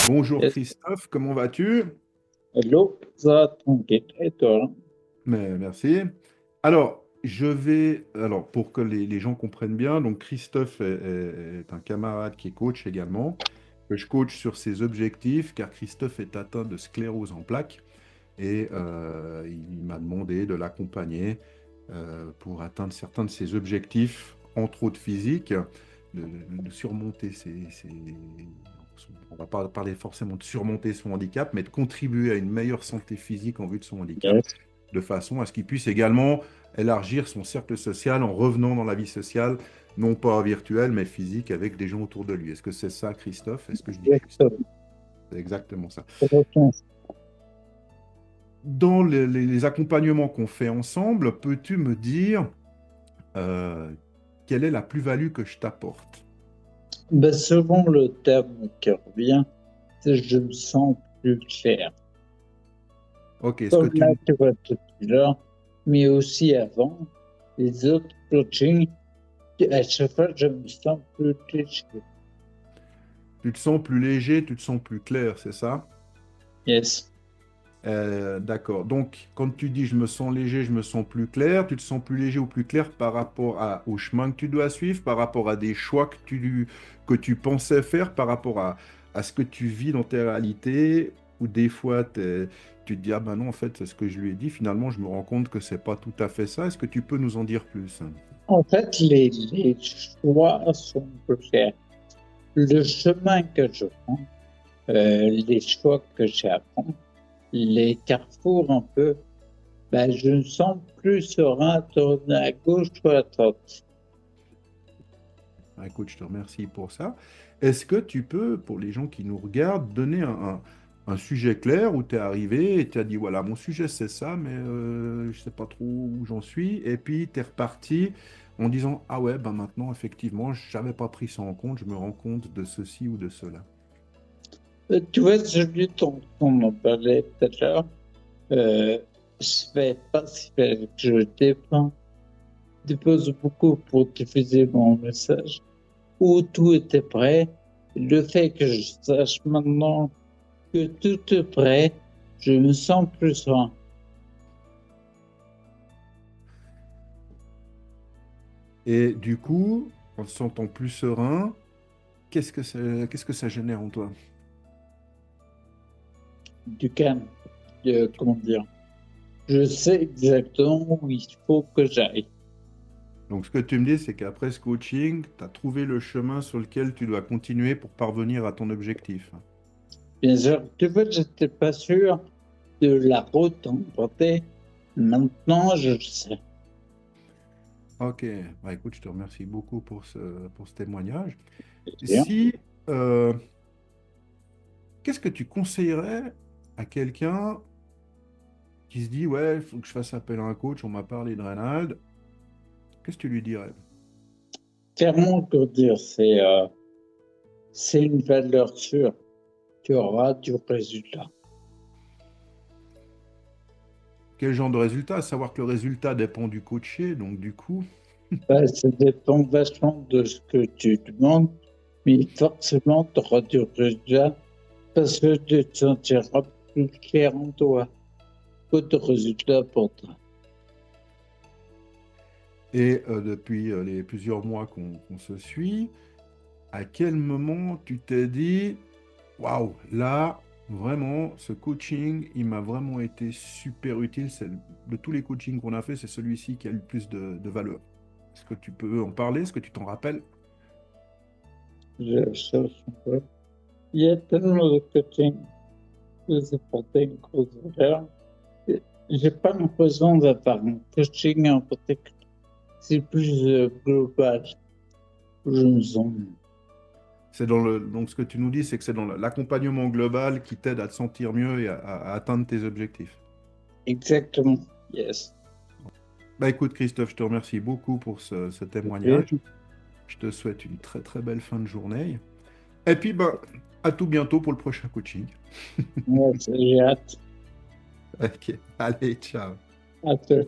Bonjour Yes. Christophe, comment vas-tu? Hello, ça va tranquille. Et toi? Merci. Alors, pour que les gens comprennent bien, donc Christophe est un camarade qui est coach également, que je coach sur ses objectifs, car Christophe est atteint de sclérose en plaques et il m'a demandé de l'accompagner pour atteindre certains de ses objectifs, entre autres physiques, de surmonter on va pas parler forcément de surmonter son handicap, mais de contribuer à une meilleure santé physique en vue de son handicap, Yes. de façon à ce qu'il puisse également élargir son cercle social en revenant dans la vie sociale, non pas virtuelle, mais physique, avec des gens autour de lui. Est-ce que c'est ça, Christophe? Est-ce que je dis juste? Exactement. C'est exactement ça. Exactement. Dans les accompagnements qu'on fait ensemble, peux-tu me dire euh, quelle est la plus-value que je t'apporte? Ben, selon le terme qui revient, c'est je me sens plus clair. Ok, est-ce que Comme là, tu... tu vois, tout à l'heure, mais aussi avant, les autres coachings, à chaque fois, je me sens plus léger. Tu te sens plus léger, tu te sens plus clair, c'est ça? Yes. D'accord. Donc, quand tu dis je me sens léger, je me sens plus clair, tu te sens plus léger ou plus clair par rapport au chemin que tu dois suivre, par rapport à des choix que tu pensais faire, par rapport à ce que tu vis dans tes réalités, ou des fois tu te dis, ah ben non, en fait, c'est ce que je lui ai dit, finalement, je me rends compte que c'est pas tout à fait ça. Est-ce que tu peux nous en dire plus? En fait, les choix sont clairs. Le chemin que je prends, les choix que j'ai à prendre, les carrefours un peu, ben, je me sens plus serein, tourner à gauche ou à droite. Ah, écoute, je te remercie pour ça. Est-ce que tu peux, pour les gens qui nous regardent, donner un sujet clair où tu es arrivé et tu as dit, voilà, mon sujet c'est ça, mais je ne sais pas trop où j'en suis. Et puis tu es reparti en disant, ah ouais, ben maintenant, effectivement, je n'avais pas pris ça en compte, je me rends compte de ceci ou de cela. Tu vois, celui dont on en parlait tout à l'heure, je sais pas si je dépose beaucoup pour diffuser mon message, où tout était prêt. Le fait que je sache maintenant que tout est prêt, je me sens plus serein. Et du coup, en te sentant plus serein, qu'est-ce que ça génère en toi? Du calme, comment dire. Je sais exactement où il faut que j'aille. Donc, ce que tu me dis, c'est qu'après ce coaching, tu as trouvé le chemin sur lequel tu dois continuer pour parvenir à ton objectif. Bien sûr, tu vois, j'étais pas sûr de la route empruntée. Maintenant, je le sais. Ok, bah, écoute, je te remercie beaucoup pour ce témoignage. Bien. Si, euh, qu'est-ce que tu conseillerais à quelqu'un qui se dit, ouais, il faut que je fasse appel à un coach, on m'a parlé de Reynald, qu'est-ce que tu lui dirais? Clairement, que dire, c'est une valeur sûre. Tu auras du résultat. Quel genre de résultat? À savoir que le résultat dépend du coaché, donc du coup, Ben, ça dépend vachement de ce que tu demandes, mais forcément, tu auras du résultat parce que tu te sentiras plus clair en toi. Peu de résultats pour toi. et depuis les plusieurs mois qu'on se suit, à quel moment tu t'es dit, waouh, là, vraiment, ce coaching, il m'a vraiment été super utile. De tous les coachings qu'on a fait, c'est celui-ci qui a eu le plus de valeur. Est-ce que tu peux en parler? Est-ce que tu t'en rappelles? Je cherche un peu. Il y a tellement de coaching que c'est porté une grosse valeur. J'ai pas l'impression d'avoir un coaching en particulier. C'est plus global. Je me sens. Donc, ce que tu nous dis, c'est que c'est dans l'accompagnement global qui t'aide à te sentir mieux et à atteindre tes objectifs. Exactement. Yes. Bah écoute, Christophe, je te remercie beaucoup pour ce Ok. témoignage. Je te souhaite une très très belle fin de journée. Et puis, bah, à tout bientôt pour le prochain coaching. Ouais, j'ai hâte. Ok, allez, ciao. À tout.